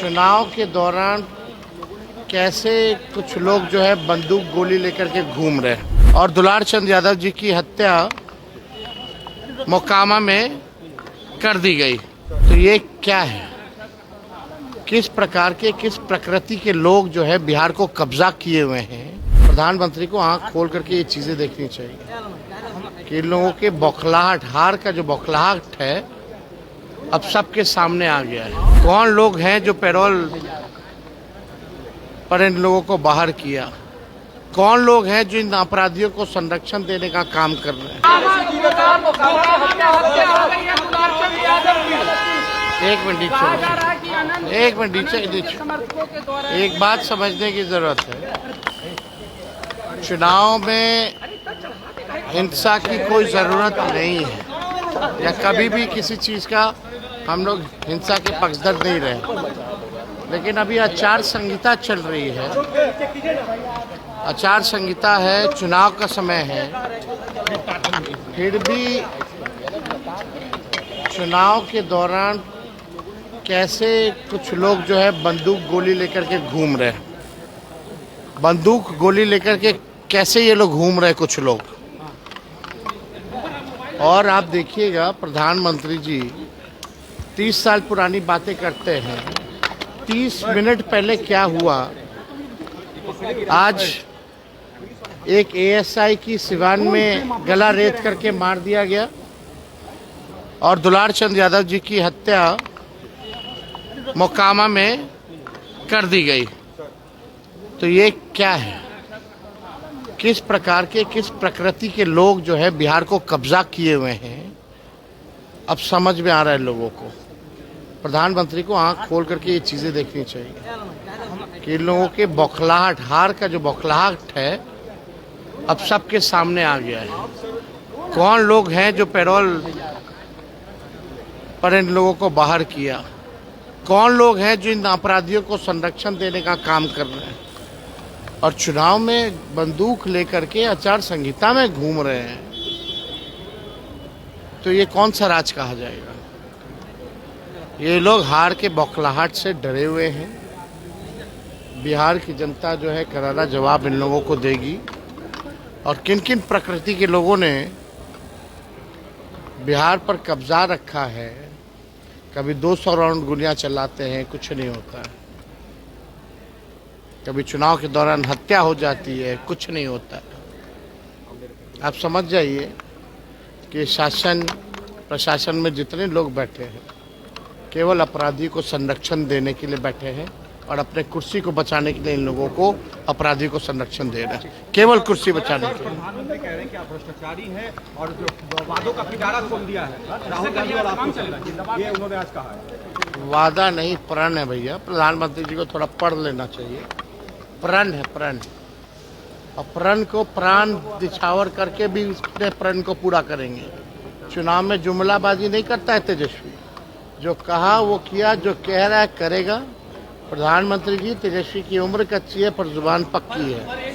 चुनाव के दौरान कैसे कुछ लोग जो है बंदूक गोली लेकर के घूम रहे हैं और दुलार चंद यादव जी की हत्या मोकामा में कर दी गई। तो ये क्या है, किस प्रकार के किस प्रकृति के लोग जो है बिहार को कब्जा किए हुए हैं। प्रधानमंत्री को आंख खोल करके ये चीजें देखनी चाहिए कि इन लोगों के बौखलाहट, हार का जो बौखलाहट है अब सबके सामने आ गया है। कौन लोग हैं जो पैरोल पर इन लोगों को बाहर किया, कौन लोग हैं जो इन अपराधियों को संरक्षण देने का काम कर रहे हैं। एक मिनट नीचे एक बात समझने की जरूरत है। चुनाव में हिंसा की कोई जरूरत नहीं है या कभी भी किसी चीज का हम लोग हिंसा के पक्षधर नहीं रहे, लेकिन अभी आचार संहिता चल रही है। आचार संहिता है, चुनाव का समय है, फिर भी चुनाव के दौरान कैसे कुछ लोग जो है बंदूक गोली लेकर के घूम रहे हैं। बंदूक गोली लेकर के कैसे ये लोग घूम रहे हैं कुछ लोग। और आप देखिएगा प्रधानमंत्री जी 30 साल पुरानी बातें करते हैं। 30 मिनट पहले क्या हुआ, आज एक एएसआई की सिवान में गला रेत करके मार दिया गया और दुलार चंद यादव जी की हत्या मोकामा में कर दी गई। तो ये क्या है, किस प्रकार के किस प्रकृति के लोग जो है बिहार को कब्जा किए हुए हैं अब समझ में आ रहा है लोगों को। प्रधानमंत्री को आंख खोल करके ये चीजें देखनी चाहिए कि इन लोगों के बौखलाहट, हार का जो बौखलाहट है अब सबके सामने आ गया है। कौन लोग हैं जो पैरोल पर इन लोगों को बाहर किया, कौन लोग हैं जो इन अपराधियों को संरक्षण देने का काम कर रहे हैं और चुनाव में बंदूक लेकर के आचार संहिता में घूम रहे हैं। तो ये कौन सा राज कहा जाएगा। ये लोग हार के बौखलाहट से डरे हुए हैं। बिहार की जनता जो है करारा जवाब इन लोगों को देगी। और किन किन प्रकृति के लोगों ने बिहार पर कब्जा रखा है, कभी 200 राउंड गोलियां चलाते हैं, कुछ नहीं होता है। कभी चुनाव के दौरान हत्या हो जाती है, कुछ नहीं होता है। आप समझ जाइए कि शासन प्रशासन में जितने लोग बैठे हैं केवल अपराधी को संरक्षण देने के लिए बैठे हैं और अपने कुर्सी को बचाने के लिए इन लोगों को अपराधी को संरक्षण दे रहे हैं, केवल कुर्सी बचाने के लिए। प्रधानमंत्री कह रहे हैं कि आप भ्रष्टाचारी हैं और जो वादों का पिटारा खोल दिया है राहुल गांधी और आपको, ये उन्होंने आज कहा है। वादा नहीं, प्रण है भैया। प्रधानमंत्री जी को थोड़ा पढ़ लेना चाहिए। प्रण है, प्रण। और प्रण को प्राण दिछावर करके भी उसने प्रण को पूरा करेंगे। चुनाव में जुमलाबाजी नहीं करता है तेजस्वी। जो कहा वो किया, जो कह रहा है करेगा। प्रधानमंत्री जी, तेजस्वी की उम्र कच्ची है पर जुबान पक्की है।